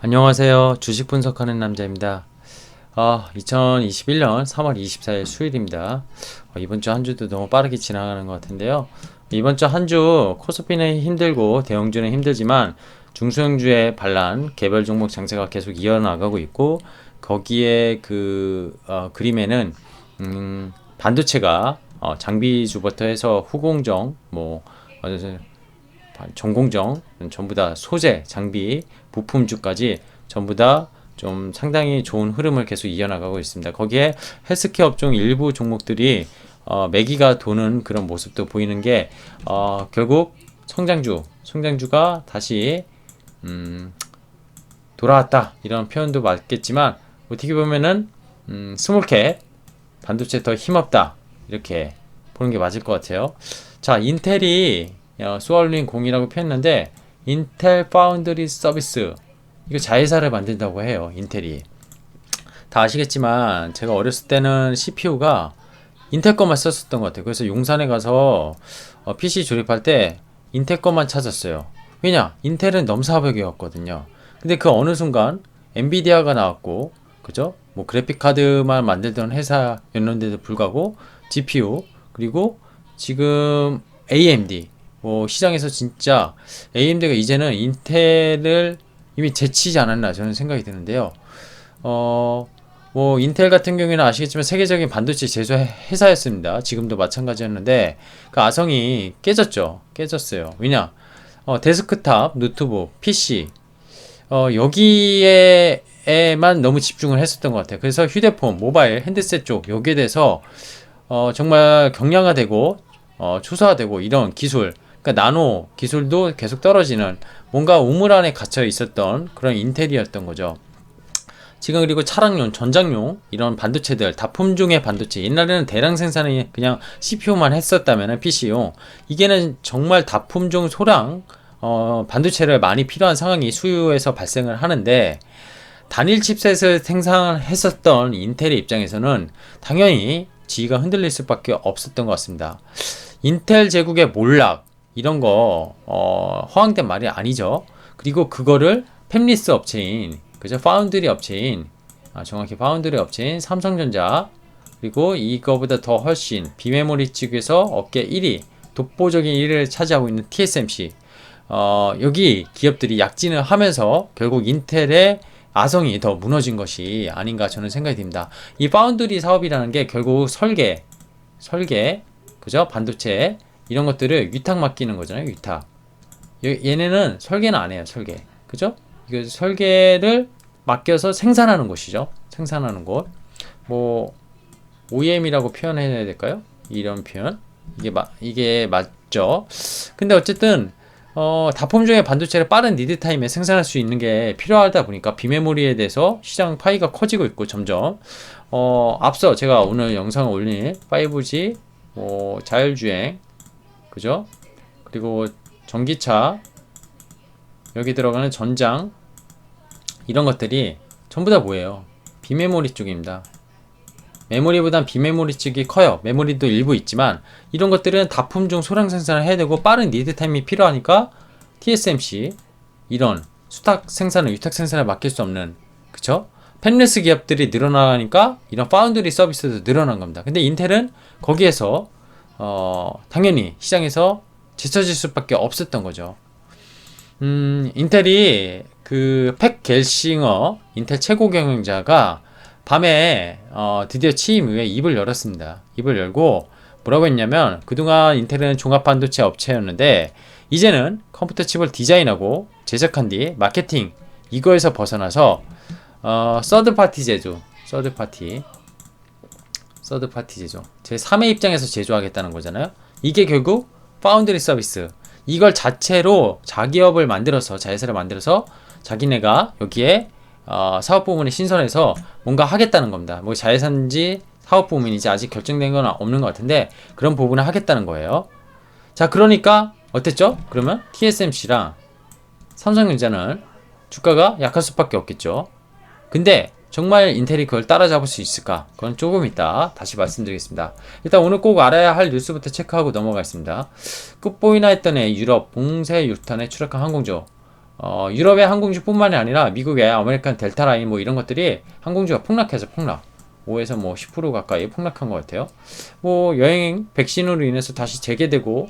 안녕하세요. 주식 분석하는 남자입니다. 2021년 3월 24일 수요일입니다. 이번 주 한 주도 너무 빠르게 지나가는 것 같은데요. 이번 주 한 주 코스피는 힘들고 대형주는 힘들지만 중소형주의 반란, 개별 종목 장세가 계속 이어나가고 있고 거기에 그림에는 반도체가 장비주부터 해서 후공정, 전공정 전부 다 소재, 장비, 부품주까지 전부 다 좀 상당히 좋은 흐름을 계속 이어나가고 있습니다. 거기에 헬스케어 업종 일부 종목들이 매기가 도는 그런 모습도 보이는 게 결국 성장주가 다시 돌아왔다 이런 표현도 맞겠지만 어떻게 보면은 스몰캡 반도체 더 힘없다 이렇게 보는 게 맞을 것 같아요. 자, 인텔이 소알린 공이라고 표현했는데 인텔 파운드리 서비스 이거 자회사를 만든다고 해요. 인텔이 다 아시겠지만 제가 어렸을 때는 CPU가 인텔 것만 썼었던 것 같아요. 그래서 용산에 가서 PC 조립할 때 인텔 것만 찾았어요. 왜냐? 인텔은 넘사벽이었거든요. 근데 그 어느 순간 엔비디아가 나왔고, 그죠? 뭐 그래픽 카드만 만들던 회사였는데도 불구하고 GPU 그리고 지금 AMD 시장에서 진짜 AMD가 이제는 인텔을 이미 제치지 않았나 저는 생각이 드는데요. 인텔 같은 경우에는 아시겠지만 세계적인 반도체 제조 회사였습니다. 지금도 마찬가지였는데 그 아성이 깨졌어요. 왜냐? 데스크탑, 노트북, PC 여기에만 너무 집중을 했었던 것 같아요. 그래서 휴대폰, 모바일, 핸드셋 쪽 여기에 대해서 정말 경량화되고 초소화되고 이런 기술, 그러니까 나노 기술도 계속 떨어지는 뭔가 우물 안에 갇혀 있었던 그런 인텔이었던 거죠. 지금 그리고 차량용, 전장용 이런 반도체들 다품종의 반도체 옛날에는 대량 생산이 그냥 CPU만 했었다면 PC용 이게는 정말 다품종 소량 반도체를 많이 필요한 상황이 수요에서 발생을 하는데 단일 칩셋을 생산했었던 인텔의 입장에서는 당연히 지위가 흔들릴 수밖에 없었던 것 같습니다. 인텔 제국의 몰락 이런 거 허황된 말이 아니죠. 그리고 그거를 팹리스 업체인 그죠? 파운드리 업체인 정확히 파운드리 업체인 삼성전자 그리고 이거보다 더 훨씬 비메모리 측에서 업계 1위 독보적인 1위를 차지하고 있는 TSMC 여기 기업들이 약진을 하면서 결국 인텔의 아성이 더 무너진 것이 아닌가 저는 생각이 듭니다. 이 파운드리 사업이라는 게 결국 설계 그죠? 반도체 이런 것들을 위탁 맡기는 거잖아요. 위탁. 얘네는 설계는 안 해요. 설계. 그죠? 이거 설계를 맡겨서 생산하는 곳이죠. 생산하는 곳. OEM이라고 표현해야 될까요? 이런 표현. 이게 맞죠. 근데 어쨌든 다품종의 반도체를 빠른 리드 타임에 생산할 수 있는 게 필요하다 보니까 비메모리에 대해서 시장 파이가 커지고 있고 점점 앞서 제가 오늘 영상을 올린 5G 자율주행 그죠? 그리고 전기차 여기 들어가는 전장 이런 것들이 전부 다 뭐예요? 비메모리 쪽입니다. 메모리보단 비메모리 쪽이 커요. 메모리도 일부 있지만 이런 것들은 다품종 소량 생산을 해야 되고 빠른 리드 타임이 필요하니까 TSMC 이런 수탁 생산을 위탁 생산을 맡길 수 없는 그쵸? 팹리스 기업들이 늘어나니까 이런 파운드리 서비스도 늘어난 겁니다. 근데 인텔은 거기에서 당연히 시장에서 제쳐질 수밖에 없었던 거죠. 인텔이 팩 겔싱어 인텔 최고 경영자가 밤에 드디어 취임 후에 입을 열었습니다. 입을 열고 뭐라고 했냐면 그동안 인텔은 종합반도체 업체였는데 이제는 컴퓨터 칩을 디자인하고 제작한 뒤 마케팅 이거에서 벗어나서 서드파티 제조 제 3의 입장에서 제조하겠다는 거잖아요. 이게 결국 파운드리 서비스 이걸 자체로 자기업을 만들어서 자회사를 만들어서 자기네가 여기에 사업 부문에 신설해서 뭔가 하겠다는 겁니다. 뭐 자회사인지 사업 부문인지 아직 결정된 건 없는 것 같은데 그런 부분을 하겠다는 거예요. 자, 그러니까 어땠죠? 그러면 TSMC랑 삼성전자는 주가가 약할 수밖에 없겠죠. 근데 정말 인텔이 그걸 따라잡을 수 있을까? 그건 조금 이따 다시 말씀드리겠습니다. 일단 오늘 꼭 알아야 할 뉴스부터 체크하고 넘어가겠습니다. 끝보이나 했던 애 유럽 봉쇄 유탄에 추락한 항공주 유럽의 항공주뿐만이 아니라 미국의 아메리칸 델타라인 뭐 이런 것들이 항공주가 폭락해서 폭락. 5에서 뭐 10% 가까이 폭락한 것 같아요. 뭐 여행 백신으로 인해서 다시 재개되고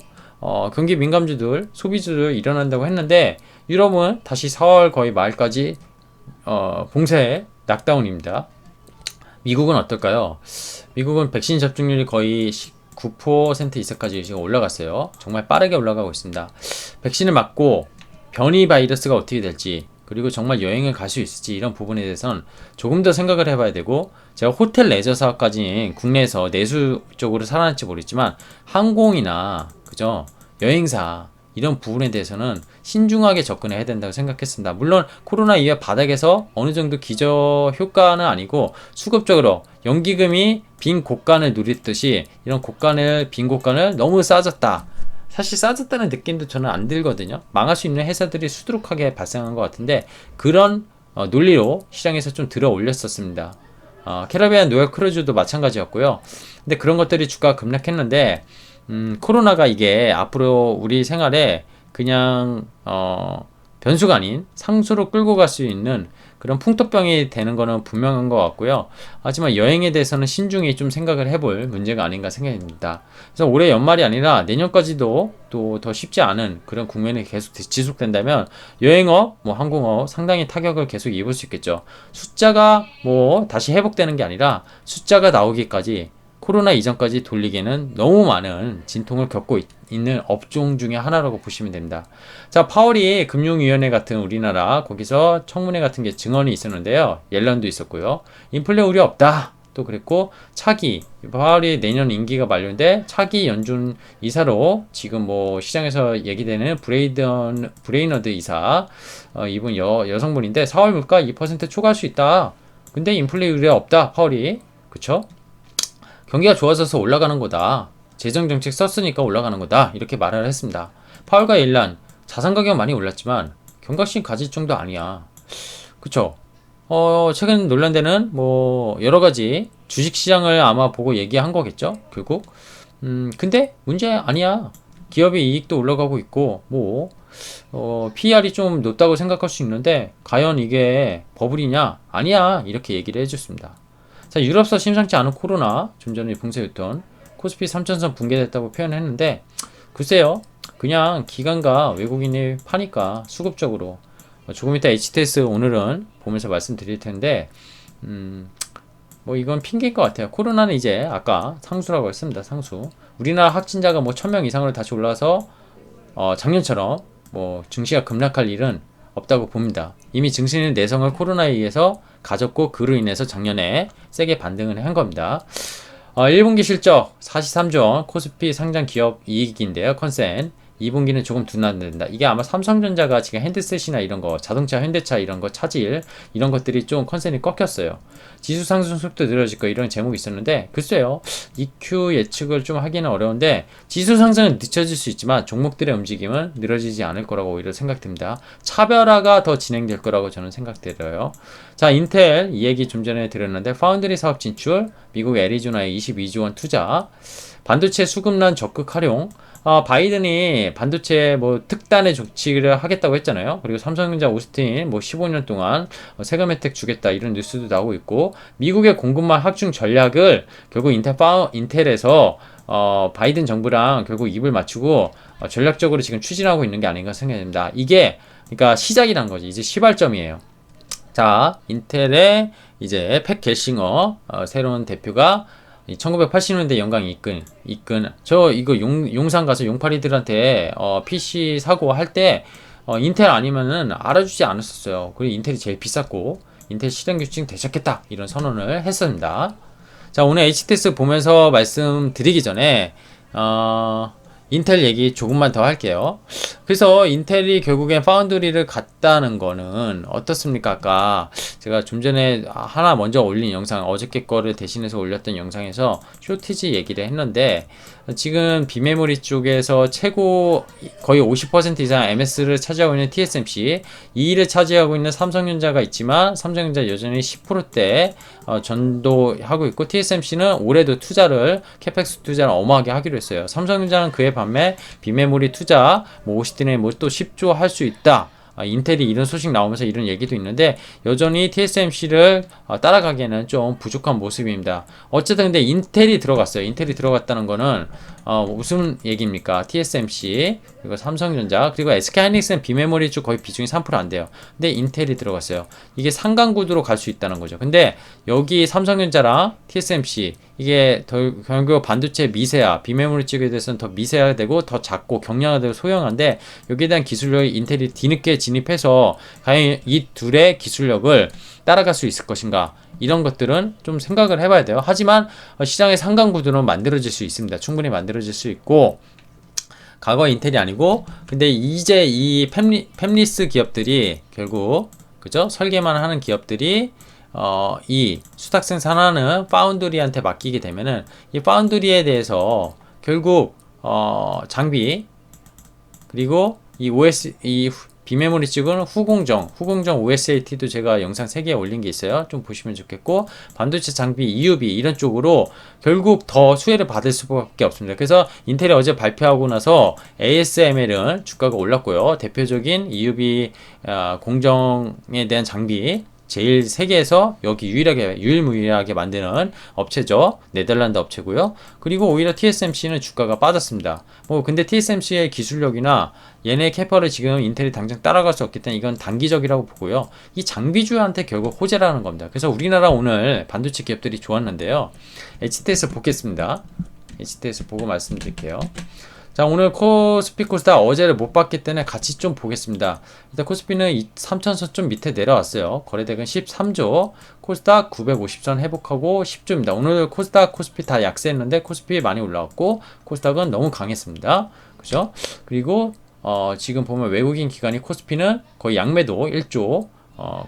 경기 민감주들, 소비주들 일어난다고 했는데 유럽은 다시 4월 거의 말까지 봉쇄 락다운입니다. 미국은 어떨까요? 미국은 백신 접종률이 거의 19% 이상까지 지금 올라갔어요. 정말 빠르게 올라가고 있습니다. 백신을 맞고 변이 바이러스가 어떻게 될지 그리고 정말 여행을 갈 수 있을지 이런 부분에 대해서는 조금 더 생각을 해봐야 되고 제가 호텔 레저 사업까지 국내에서 내수 쪽으로 살아날지 모르겠지만 항공이나 그죠 여행사 이런 부분에 대해서는 신중하게 접근해야 된다고 생각했습니다. 물론 코로나 이후 바닥에서 어느 정도 기저 효과는 아니고 수급적으로 연기금이 빈 곳간을 누리듯이 이런 빈 곳간을 너무 싸졌다. 사실 싸졌다는 느낌도 저는 안 들거든요. 망할 수 있는 회사들이 수두룩하게 발생한 것 같은데 그런 논리로 시장에서 좀 들어 올렸었습니다. 캐리비안 노역 크루즈도 마찬가지였고요. 근데 그런 것들이 주가가 급락했는데 코로나가 이게 앞으로 우리 생활에 그냥 변수가 아닌 상수로 끌고 갈 수 있는 그런 풍토병이 되는 거는 분명한 것 같고요. 하지만 여행에 대해서는 신중히 좀 생각을 해볼 문제가 아닌가 생각됩니다. 그래서 올해 연말이 아니라 내년까지도 또 더 쉽지 않은 그런 국면이 계속 지속된다면 여행업, 뭐 항공업 상당히 타격을 계속 입을 수 있겠죠. 숫자가 뭐 다시 회복되는 게 아니라 숫자가 나오기까지 코로나 이전까지 돌리기에는 너무 많은 진통을 겪고 있는 업종 중에 하나라고 보시면 됩니다. 자, 파월이 금융위원회 같은 우리나라 거기서 청문회 같은 게 증언이 있었는데요. 옐런도 있었고요. 인플레 우려 없다. 또 그랬고 차기 파월이 내년 임기가 만료인데 차기 연준 이사로 지금 뭐 시장에서 얘기되는 브레이너드 이사 이분 여성분인데 4월 물가 2% 초과할 수 있다. 근데 인플레 우려 없다. 파월이 그쵸? 경기가 좋아져서 올라가는 거다. 재정정책 썼으니까 올라가는 거다. 이렇게 말을 했습니다. 파월과 일란 자산 가격 많이 올랐지만 경각심 가질 정도 아니야. 그쵸? 최근 논란되는 뭐 여러 가지 주식 시장을 아마 보고 얘기한 거겠죠? 결국. 근데 문제 아니야. 기업의 이익도 올라가고 있고 뭐 PR이 좀 높다고 생각할 수 있는데 과연 이게 버블이냐? 아니야. 이렇게 얘기를 해줬습니다. 자, 유럽서 심상치 않은 코로나, 좀 전에 봉쇄였던 코스피 3000선 붕괴됐다고 표현했는데 글쎄요, 그냥 기관과 외국인이 파니까 수급적으로 조금 이따 HTS 오늘은 보면서 말씀드릴 텐데 뭐 이건 핑계인 것 같아요. 코로나는 이제 아까 상수라고 했습니다. 상수. 우리나라 확진자가 뭐 1000명 이상으로 다시 올라와서 작년처럼 뭐 증시가 급락할 일은 없다고 봅니다. 이미 증시는 내성을 코로나에 의해서 가졌고 그로 인해서 작년에 세게 반등을 한 겁니다. 1분기 실적 43조 원 코스피 상장 기업 이익인데요. 컨센 2분기는 조금 둔화된다. 이게 아마 삼성전자가 지금 핸드셋이나 이런 거, 자동차, 현대차 이런 거 차질 이런 것들이 좀 컨센이 꺾였어요. 지수 상승 속도 늘어질 거 이런 제목이 있었는데 글쎄요. EQ 예측을 좀 하기는 어려운데 지수 상승은 늦춰질 수 있지만 종목들의 움직임은 늘어지지 않을 거라고 오히려 생각됩니다. 차별화가 더 진행될 거라고 저는 생각들어요. 자, 인텔 이 얘기 좀 전에 드렸는데 파운드리 사업 진출, 미국 애리조나에 22조 원 투자, 반도체 수급난 적극 활용. 바이든이 반도체 뭐 특단의 조치를 하겠다고 했잖아요. 그리고 삼성전자 오스틴 뭐 15년 동안 세금 혜택 주겠다 이런 뉴스도 나오고 있고 미국의 공급망 확충 전략을 결국 인텔에서 바이든 정부랑 결국 입을 맞추고 전략적으로 지금 추진하고 있는 게 아닌가 생각됩니다. 이게 그러니까 시작이란 거지. 이제 시발점이에요. 자, 인텔의 이제 팻 갤싱어 새로운 대표가 1980년대 영광 이끈 저 이거 용산 가서 용팔이들한테 PC 사고 할 때 인텔 아니면은 알아주지 않았었어요. 그리고 인텔이 제일 비쌌고 인텔 실행 규칙 되셨겠다 이런 선언을 했습니다. 자, 오늘 HTS 보면서 말씀드리기 전에 인텔 얘기 조금만 더 할게요. 그래서 인텔이 결국엔 파운드리를 갔다는 거는 어떻습니까? 아까 제가 좀 전에 하나 먼저 올린 영상, 어저께 거를 대신해서 올렸던 영상에서 쇼티지 얘기를 했는데 지금 비메모리 쪽에서 최고 거의 50% 이상 MS를 차지하고 있는 TSMC 2위를 차지하고 있는 삼성전자가 있지만 삼성전자 여전히 10%대 전도하고 있고 TSMC는 올해도 캐펙스 투자를 어마하게 하기로 했어요. 삼성전자는 그에 반면 비메모리 투자 뭐 오시틴에 뭐 또 10조 할 수 있다. 인텔이 이런 소식 나오면서 이런 얘기도 있는데 여전히 TSMC를 따라가기에는 좀 부족한 모습입니다. 어쨌든 근데 인텔이 들어갔어요. 인텔이 들어갔다는 거는 무슨 얘기입니까? TSMC 그리고 삼성전자 그리고 SK하이닉스는 비메모리 쪽 거의 비중이 3%안 돼요. 근데 인텔이 들어갔어요. 이게 상강구도로 갈 수 있다는 거죠. 근데 여기 삼성전자랑 TSMC 이게 결국 반도체 미세화, 비메모리 쪽에 대해서는 더 미세화되고 더 작고 경량화되고 소형한데 여기에 대한 기술력이 인텔이 뒤늦게 진입해서 과연 이 둘의 기술력을 따라갈 수 있을 것인가 이런 것들은 좀 생각을 해봐야 돼요. 하지만 시장의 상강 구도는 만들어질 수 있습니다. 충분히 만들어질 수 있고 과거 인텔이 아니고 근데 이제 이 팹리스 기업들이 결국 그죠? 설계만 하는 기업들이 이 수탁 생산하는 파운드리한테 맡기게 되면은 이 파운드리에 대해서 결국 장비 그리고 이 비메모리 쪽은 후공정 OSAT도 제가 영상 3개 올린 게 있어요. 좀 보시면 좋겠고 반도체 장비 EUV 이런 쪽으로 결국 더 수혜를 받을 수밖에 없습니다. 그래서 인텔이 어제 발표하고 나서 ASML은 주가가 올랐고요. 대표적인 EUV 공정에 대한 장비 제일 세계에서 여기 유일무이하게 만드는 업체죠. 네덜란드 업체고요. 그리고 오히려 TSMC는 주가가 빠졌습니다. 근데 TSMC의 기술력이나 얘네 캐파를 지금 인텔이 당장 따라갈 수 없기 때문에 이건 단기적이라고 보고요. 이 장비주한테 결국 호재라는 겁니다. 그래서 우리나라 오늘 반도체 기업들이 좋았는데요. HTS 보겠습니다. HTS 보고 말씀드릴게요. 자, 오늘 코스피 코스닥 어제를 못 봤기 때문에 같이 좀 보겠습니다. 일단 코스피는 3,000선 좀 밑에 내려왔어요. 거래대금 13조, 코스닥 950선 회복하고 10조입니다. 오늘 코스닥, 코스피 다 약세했는데 코스피 많이 올라왔고 코스닥은 너무 강했습니다. 그죠? 그리고 지금 보면 외국인 기관이 코스피는 거의 양매도 1조,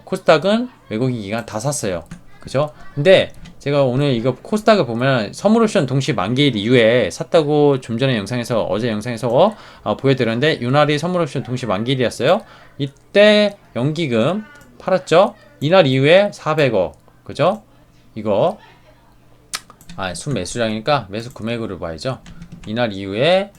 코스닥은 외국인 기관 다 샀어요. 그죠? 근데 제가 오늘 이거 코스닥을 보면 선물옵션 동시 만기일 이후에 샀다고 좀 전에 어제 영상에서 보여드렸는데 유날이 선물옵션 동시 만기일이었어요. 이때 연기금 팔았죠? 이날 이후에 400억 그죠? 이거 순매수량이니까 매수 금액으로 봐야죠. 이날 이후에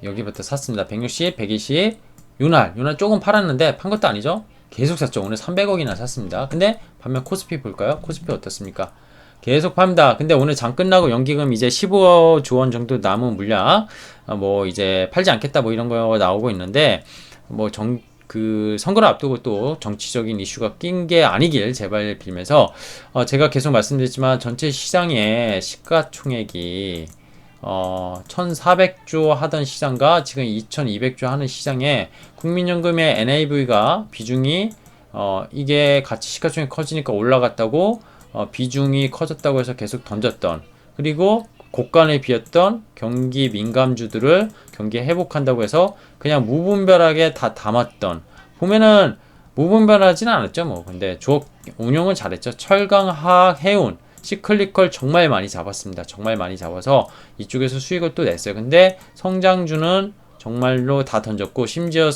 여기부터 샀습니다. 160, 120 유날 조금 팔았는데 판 것도 아니죠? 계속 샀죠. 오늘 300억이나 샀습니다. 근데 반면 코스피 볼까요? 코스피 어떻습니까? 계속 팝니다. 근데 오늘 장 끝나고 연기금 이제 15조 원 정도 남은 물량 이제 팔지 않겠다 이런 거 나오고 있는데 선거를 앞두고 또 정치적인 이슈가 낀 게 아니길 제발 빌면서 제가 계속 말씀드렸지만 전체 시장의 시가총액이 1400조 하던 시장과 지금 2200조 하는 시장에 국민연금의 NAV가 비중이 이게 같이 시가총액 커지니까 올라갔다고 비중이 커졌다고 해서 계속 던졌던 그리고 고간에 비었던 경기 민감주들을 경기에 회복한다고 해서 그냥 무분별하게 다 담았던 보면은 무분별하지는 않았죠 근데 운용은 잘했죠. 철강, 화학, 해운 시클리컬 정말 많이 잡았습니다. 정말 많이 잡아서 이쪽에서 수익을 또 냈어요. 근데 성장주는 정말로 다 던졌고 심지어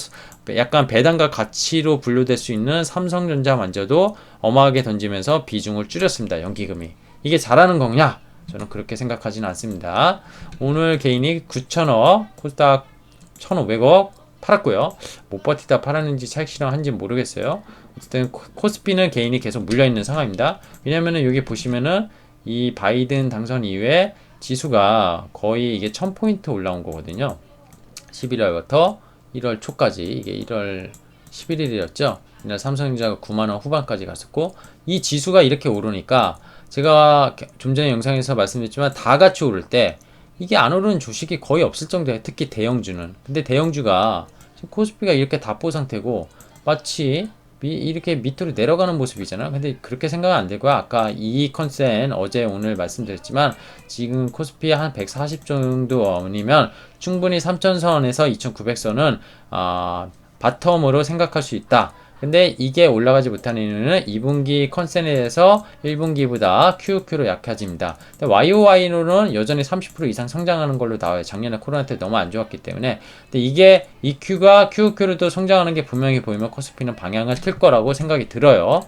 약간 배당과 가치로 분류될 수 있는 삼성전자만저도 어마하게 던지면서 비중을 줄였습니다. 연기금이. 이게 잘하는 거냐? 저는 그렇게 생각하지는 않습니다. 오늘 개인이 9천억, 코스닥 1,500억 팔았고요. 못 버티다 팔았는지 차익 실현한지 모르겠어요. 어쨌든 코스피는 개인이 계속 물려있는 상황입니다. 왜냐면은 여기 보시면은 이 바이든 당선 이후에 지수가 거의 이게 1000포인트 올라온 거거든요. 11월부터 1월 초까지 이게 1월 11일이었죠. 이날 삼성전자가 9만원 후반까지 갔었고 이 지수가 이렇게 오르니까 제가 좀 전에 영상에서 말씀드렸지만 다 같이 오를 때 이게 안 오르는 주식이 거의 없을 정도예요. 특히 대형주는. 근데 대형주가 지금 코스피가 이렇게 답보 상태고 마치 이렇게 밑으로 내려가는 모습이잖아. 근데 그렇게 생각은 안 되고요. 아까 이 컨센 어제 오늘 말씀드렸지만 지금 코스피 한 140 정도이면 충분히 3000선에서 2900선은 바텀으로 생각할 수 있다. 근데 이게 올라가지 못하는 이유는 2분기 컨센에 대해서 1분기보다 QOQ로 약해집니다. 근데 YOY로는 여전히 30% 이상 성장하는 걸로 나와요. 작년에 코로나 때 너무 안 좋았기 때문에. 근데 이게 EQ가 QOQ로도 성장하는 게 분명히 보이면 코스피는 방향을 틀 거라고 생각이 들어요.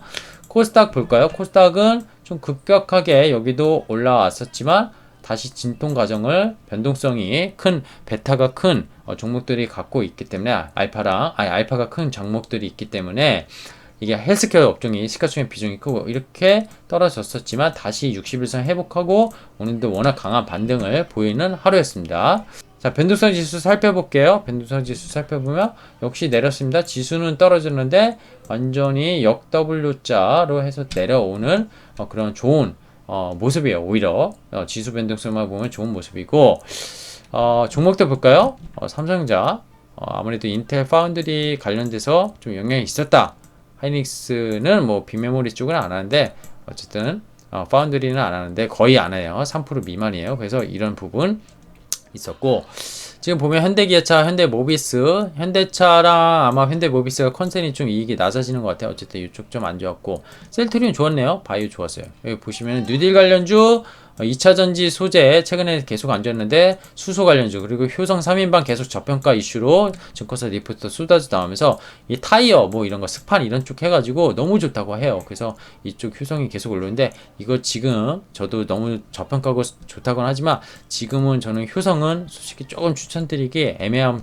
코스닥 볼까요? 코스닥은 좀 급격하게 여기도 올라왔었지만 다시 진통 과정을 변동성이 큰 베타가 큰 종목들이 갖고 있기 때문에 알파가 큰 종목들이 있기 때문에 이게 헬스케어 업종이 시가총액 비중이 크고 이렇게 떨어졌었지만 다시 60일선 회복하고 오늘도 워낙 강한 반등을 보이는 하루였습니다. 자, 변동성 지수 살펴볼게요. 변동성 지수 살펴보면 역시 내렸습니다. 지수는 떨어졌는데 완전히 역 W자로 해서 내려오는 그런 좋은 모습이에요. 오히려 지수 변동성만 보면 좋은 모습이고 종목들 볼까요? 삼성전자 아무래도 인텔 파운드리 관련돼서 좀 영향이 있었다. 하이닉스는 뭐 빅메모리 쪽은 안 하는데 어쨌든 파운드리는 안 하는데 거의 안 해요. 3% 미만이에요. 그래서 이런 부분 있었고 지금 보면 현대기아차, 현대모비스, 현대차랑 아마 현대모비스가 컨센이 좀 이익이 낮아지는 것 같아요. 어쨌든 이쪽 좀 안 좋았고 셀트리온 좋았네요. 바이오 좋았어요. 여기 보시면 뉴딜 관련주 2차전지 소재 최근에 계속 안 좋았는데 수소 관련주 그리고 효성 3인방 계속 저평가 이슈로 증권사 리포트 쏟아져 나오면서 이 타이어 뭐 이런 거 스판 이런 쪽 해가지고 너무 좋다고 해요. 그래서 이쪽 효성이 계속 올르는데 이거 지금 저도 너무 저평가고 좋다고는 하지만 지금은 저는 효성은 솔직히 조금 추천드리기 애매한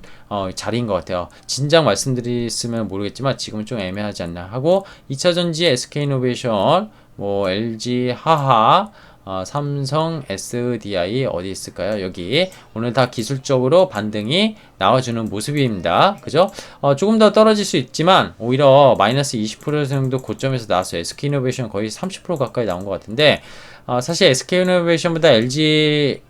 자리인 것 같아요. 진작 말씀드렸으면 모르겠지만 지금은 좀 애매하지 않나 하고 2차전지 SK이노베이션 뭐 LG 하하 삼성 SDI 어디 있을까요? 여기 오늘 다 기술적으로 반등이 나와주는 모습입니다. 그죠? 조금 더 떨어질 수 있지만 오히려 마이너스 20% 정도 고점에서 나왔어요. SK이노베이션 거의 30% 가까이 나온 것 같은데 사실 SK이노베이션보다 LG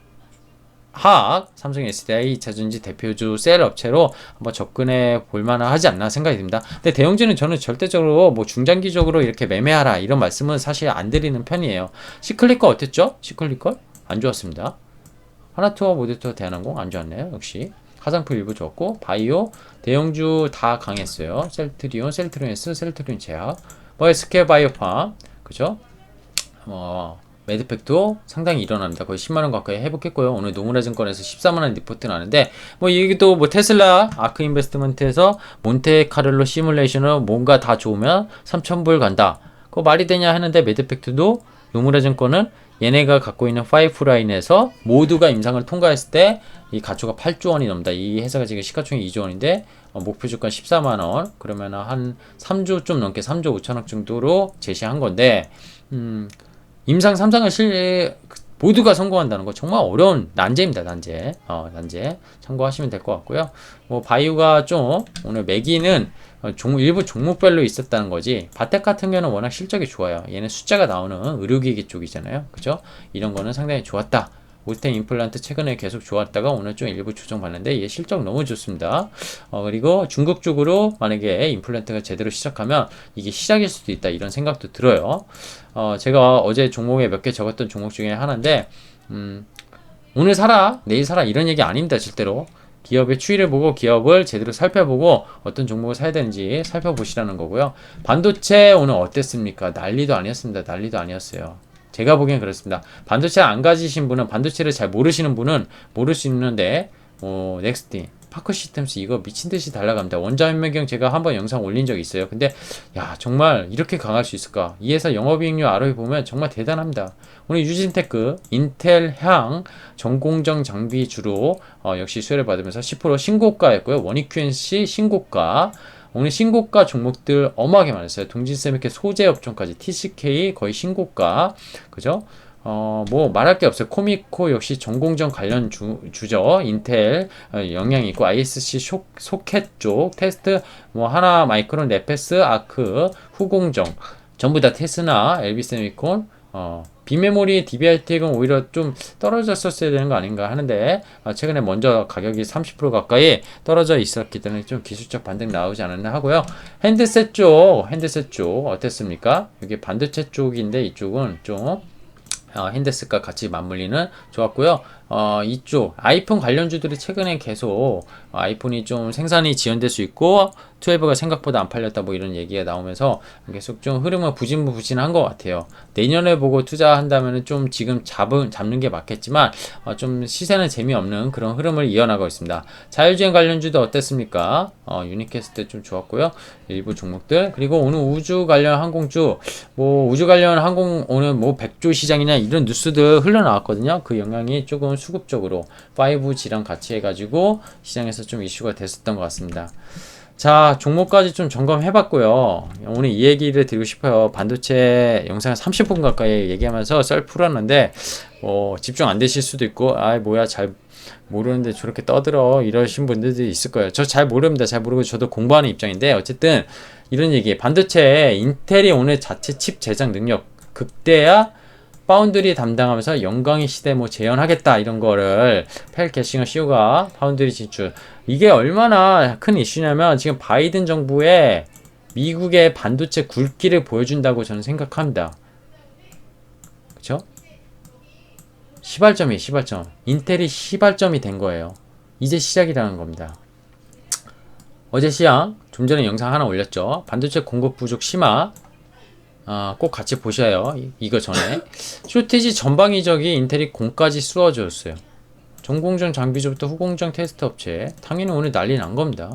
화학, 삼성 SDI 2차전지 대표주 셀 업체로 한번 접근해 볼만한 하지 않나 생각이 듭니다. 근데 대형주는 저는 절대적으로 뭐 중장기적으로 이렇게 매매하라 이런 말씀은 사실 안 드리는 편이에요. 시클리컬 어땠죠? 시클리컬? 안 좋았습니다. 하나투어, 모드투어, 대한항공 안 좋았네요. 역시 화장품 일부 좋았고 바이오, 대형주 다 강했어요. 셀트리온, 셀트리온S, 셀트리온 제약, 뭐 SK 바이오팜, 그죠? 매드팩도 상당히 일어납니다. 거의 10만원 가까이 회복했고요. 오늘 노무라증권에서 14만원 리포트 나는데 뭐 이게도 뭐 테슬라 아크 인베스트먼트에서 몬테카를로 시뮬레이션으로 뭔가 다 좋으면 3,000불 간다. 그거 말이 되냐 하는데 매드팩트도 노무라증권은 얘네가 갖고 있는 5라인에서 모두가 임상을 통과했을 때 이 가초가 8조 원이 넘다. 이 회사가 지금 시가총액 2조 원인데 목표 주가 14만원 그러면 한 3조 좀 넘게 3조 5천억 정도로 제시한 건데 임상 3상을 모두가 성공한다는 거 정말 어려운 난제입니다. 난제. 참고하시면 될 것 같고요. 뭐 바이오가 좀 오늘 매기는 일부 종목별로 있었다는 거지. 바텍 같은 경우는 워낙 실적이 좋아요. 얘는 숫자가 나오는 의료기기 쪽이잖아요. 그죠? 이런 거는 상당히 좋았다. 오스텐 임플란트 최근에 계속 좋았다가 오늘 좀 일부 조정받는데 얘 실적 너무 좋습니다. 그리고 중국 쪽으로 만약에 임플란트가 제대로 시작하면 이게 시작일 수도 있다 이런 생각도 들어요. 제가 어제 종목에 몇 개 적었던 종목 중에 하나인데 오늘 사라 내일 사라 이런 얘기 아닙니다. 절대로. 기업의 추이를 보고 기업을 제대로 살펴보고 어떤 종목을 사야 되는지 살펴보시라는 거고요. 반도체 오늘 어땠습니까? 난리도 아니었습니다. 난리도 아니었어요. 제가 보기엔 그렇습니다. 반도체 안 가지신 분은 반도체를 잘 모르시는 분은 모를 수 있는데 넥스트 파크 시스템스 이거 미친듯이 달라갑니다. 원자협매경 제가 한번 영상 올린 적이 있어요. 근데 야 정말 이렇게 강할 수 있을까? 이 회사 영업이익률 ROE 보면 정말 대단합니다. 오늘 유진테크 인텔 향 전공정 장비 주로 역시 수혜를 받으면서 10% 신고가였고요. 원익 QNC 신고가 오늘 신고가 종목들 어마하게 많았어요. 동진세미켓 소재 업종까지 TCK 거의 신고가 그죠? 뭐 말할 게 없어요. 코미코 역시 전공정 관련 주죠. 인텔 영향이 있고 ISC 소켓 쪽 테스트 뭐 하나 마이크론 네페스 아크 후공정 전부 다 테스나 LB세미콘 빅메모리 DBRT는 오히려 좀 떨어졌었어야 되는 거 아닌가 하는데 최근에 먼저 가격이 30% 가까이 떨어져 있었기 때문에 좀 기술적 반등 나오지 않았나 하고요. 핸드셋 쪽 어땠습니까? 여기 반도체 쪽인데 이쪽은 좀 핸드셋과 같이 맞물리는 좋았고요. 이쪽 아이폰 관련주들이 최근에 계속 아이폰이 좀 생산이 지연될 수 있고 12가 생각보다 안 팔렸다 뭐 이런 얘기가 나오면서 계속 좀 흐름은 부진한 것 같아요. 내년에 보고 투자한다면 좀 지금 잡는 게 맞겠지만 좀 시세는 재미없는 그런 흐름을 이어나가고 있습니다. 자율주행 관련주도 어땠습니까? 유니캐스트 좀 좋았고요. 일부 종목들. 그리고 오늘 우주 관련 항공주, 뭐 우주 관련 항공 오늘 뭐 백조 시장이나 이런 뉴스들 흘러나왔거든요. 그 영향이 조금 수급적으로 5G랑 같이 해가지고 시장에서 좀 이슈가 됐었던 것 같습니다. 자, 종목까지 좀 점검해봤고요. 오늘 이 얘기를 드리고 싶어요. 반도체 영상 30분 가까이 얘기하면서 썰 풀었는데 집중 안 되실 수도 있고 뭐야 잘 모르는데 저렇게 떠들어 이러신 분들도 있을 거예요. 저 잘 모릅니다. 잘 모르고 저도 공부하는 입장인데 어쨌든 이런 얘기, 반도체 인텔이 오늘 자체 칩 제작 능력 극대화 파운드리 담당하면서 영광의 시대 뭐 재현하겠다 이런 거를 펠 게싱어 CEO가 파운드리 진출, 이게 얼마나 큰 이슈냐면 지금 바이든 정부의 미국의 반도체 굵기를 보여준다고 저는 생각합니다. 그쵸? 시발점이에요. 시발점. 인텔이 시발점이 된 거예요. 이제 시작이라는 겁니다. 어제 시장 좀 전에 영상 하나 올렸죠. 반도체 공급 부족 심화, 꼭 같이 보셔요. 이거 전에 쇼티지 전방위적이 인텔이 공까지 쏘아줬어요. 전공정 장비주부터 후공정 테스트 업체, 당연히 오늘 난리 난 겁니다.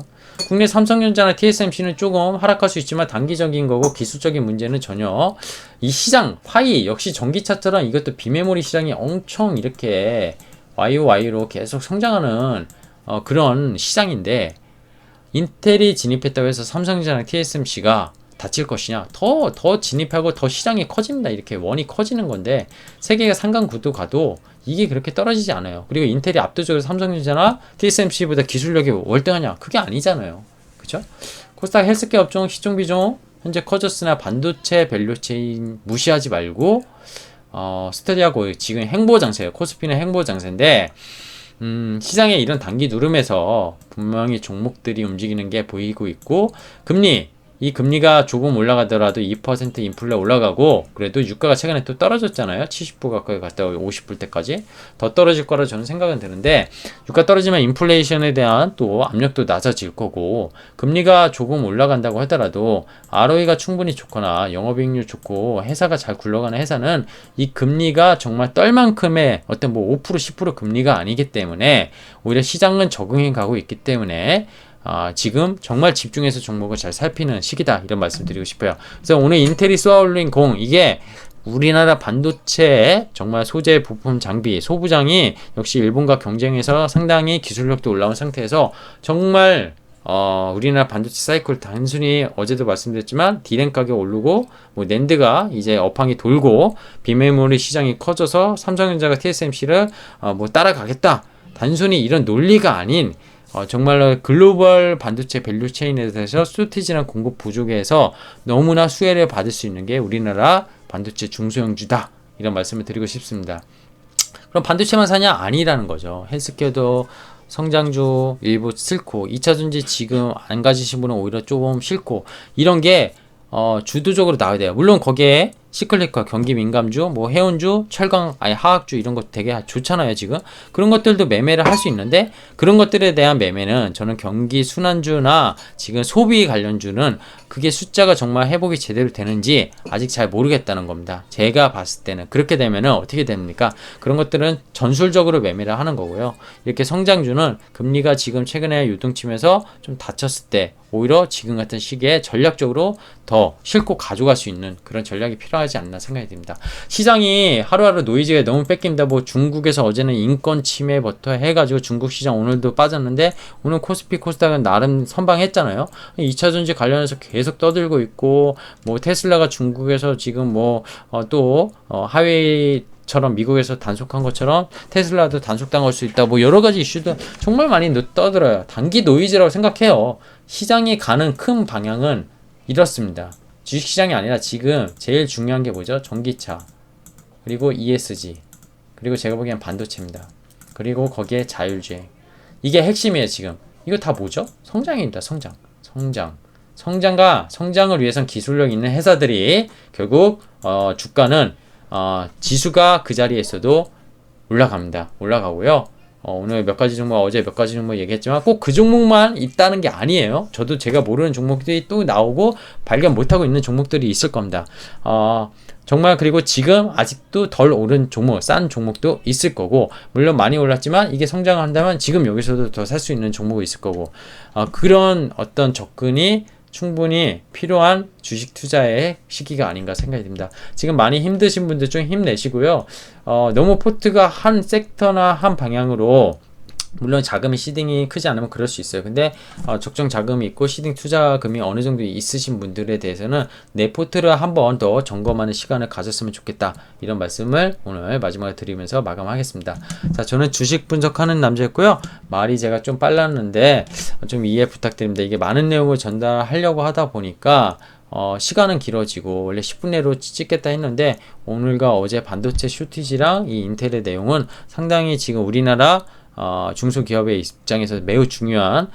국내 삼성전자나 TSMC는 조금 하락할 수 있지만 단기적인 거고 기술적인 문제는 전혀. 이 시장 파이 역시 전기차처럼 이것도 비메모리 시장이 엄청 이렇게 YOY로 계속 성장하는 그런 시장인데, 인텔이 진입했다고 해서 삼성전자나 TSMC가 다칠 것이냐? 더 진입하고 더 시장이 커집니다. 이렇게 원이 커지는 건데, 세계가 상강구도 가도 이게 그렇게 떨어지지 않아요. 그리고 인텔이 압도적으로 삼성전자나 TSMC보다 기술력이 월등하냐? 그게 아니잖아요. 그쵸? 코스닥 헬스케어 업종 시총 비중 현재 커졌으나 반도체 밸류체인 무시하지 말고 스터디하고 지금 행보장세예요. 코스피는 행보장세인데 시장에 이런 단기 누름에서 분명히 종목들이 움직이는 게 보이고 있고, 이 금리가 조금 올라가더라도 2% 인플레 올라가고, 그래도 유가가 최근에 또 떨어졌잖아요. 70불 가까이 갔다 50불 때까지 더 떨어질 거라 저는 생각은 드는데, 유가 떨어지면 인플레이션에 대한 또 압력도 낮아질 거고, 금리가 조금 올라간다고 하더라도 ROE가 충분히 좋거나 영업이익률 좋고 회사가 잘 굴러가는 회사는 이 금리가 정말 떨 만큼의 어떤 뭐 5% 10% 금리가 아니기 때문에 오히려 시장은 적응해 가고 있기 때문에 지금 정말 집중해서 종목을 잘 살피는 시기다, 이런 말씀 드리고 싶어요. 그래서 오늘 인텔이 쏘아올린 공, 이게 우리나라 반도체 정말 소재 부품 장비 소부장이 역시 일본과 경쟁해서 상당히 기술력도 올라온 상태에서 정말 우리나라 반도체 사이클, 단순히 어제도 말씀드렸지만 디램 가격 오르고 뭐 낸드가 이제 업황이 돌고 비메모리 시장이 커져서 삼성전자가 TSMC를 뭐 따라가겠다, 단순히 이런 논리가 아닌 정말로 글로벌 반도체 밸류 체인에 대해서 쇼티지나 공급 부족에서 너무나 수혜를 받을 수 있는 게 우리나라 반도체 중소형주다, 이런 말씀을 드리고 싶습니다. 그럼 반도체만 사냐? 아니라는 거죠. 헬스케어도 성장주 일부 싫고, 2차전지 지금 안 가지신 분은 오히려 조금 싫고, 이런 게 주도적으로 나와야 돼요. 물론 거기에 시클리컬, 경기 민감주, 뭐 해운주, 철강, 화학주 이런 것 되게 좋잖아요. 지금 그런 것들도 매매를 할 수 있는데, 그런 것들에 대한 매매는 저는 경기 순환주나 지금 소비 관련주는 그게 숫자가 정말 회복이 제대로 되는지 아직 잘 모르겠다는 겁니다. 제가 봤을 때는 그렇게 되면은 어떻게 됩니까? 그런 것들은 전술적으로 매매를 하는 거고요. 이렇게 성장주는 금리가 지금 최근에 유동치면서 좀 닫혔을 때 오히려 지금 같은 시기에 전략적으로 더 싣고 가져갈 수 있는 그런 전략이 필요하지 않나 생각이 듭니다. 시장이 하루하루 노이즈가 너무 뺏깁니다. 뭐 중국에서 어제는 인권 침해부터 해가지고 중국 시장 오늘도 빠졌는데, 오늘 코스피 코스닥은 나름 선방했잖아요. 2차전지 관련해서 계속 떠들고 있고, 뭐 테슬라가 중국에서 지금 뭐 또 하웨이 처럼 미국에서 단속한 것처럼 테슬라도 단속당할 수 있다, 뭐 여러 가지 이슈도 정말 많이 떠들어요. 단기 노이즈라고 생각해요. 시장이 가는 큰 방향은 이렇습니다. 주식시장이 아니라 지금 제일 중요한 게 뭐죠? 전기차, 그리고 ESG, 그리고 제가 보기엔 반도체입니다. 그리고 거기에 자율주행, 이게 핵심이에요. 지금 이거 다 뭐죠? 성장입니다. 성장을 위해선 기술력 있는 회사들이 결국 주가는 지수가 그 자리에 있어도 올라가고요. 오늘 몇 가지 종목, 어제 몇 가지 종목 얘기했지만 꼭 그 종목만 있다는 게 아니에요. 저도 제가 모르는 종목들이 또 나오고 발견 못하고 있는 종목들이 있을 겁니다. 정말 그리고 지금 아직도 덜 오른 종목, 싼 종목도 있을 거고, 물론 많이 올랐지만 이게 성장한다면 지금 여기서도 더 살 수 있는 종목이 있을 거고, 그런 어떤 접근이 충분히 필요한 주식 투자의 시기가 아닌가 생각이 듭니다. 지금 많이 힘드신 분들 좀 힘내시고요. 너무 포트가 한 섹터나 한 방향으로, 물론 자금이 시딩이 크지 않으면 그럴 수 있어요. 근데 적정 자금이 있고 시딩 투자금이 어느 정도 있으신 분들에 대해서는 내 포트를 한 번 더 점검하는 시간을 가졌으면 좋겠다, 이런 말씀을 오늘 마지막에 드리면서 마감하겠습니다. 자, 저는 주식 분석하는 남자였고요. 말이 제가 좀 빨랐는데 좀 이해 부탁드립니다. 이게 많은 내용을 전달하려고 하다 보니까 시간은 길어지고, 원래 10분 내로 찍겠다 했는데 오늘과 어제 반도체 쇼티지랑 이 인텔의 내용은 상당히 지금 우리나라 중소기업의 입장에서 매우 중요한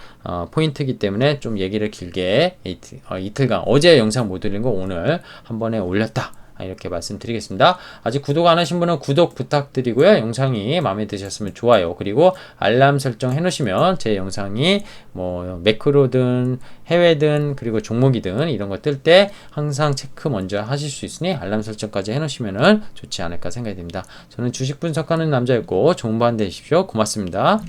포인트이기 때문에 좀 얘기를 길게 이틀간, 어제 영상 못 올린 거 오늘 한 번에 올렸다, 이렇게 말씀드리겠습니다. 아직 구독 안 하신 분은 구독 부탁드리고요. 영상이 마음에 드셨으면 좋아요, 그리고 알람 설정 해 놓으시면 제 영상이 뭐 매크로든 해외든 그리고 종목이든 이런 거 뜰 때 항상 체크 먼저 하실 수 있으니 알람 설정까지 해 놓으시면 좋지 않을까 생각이 듭니다. 저는 주식 분석하는 남자였고 좋은 밤 되십시오. 고맙습니다.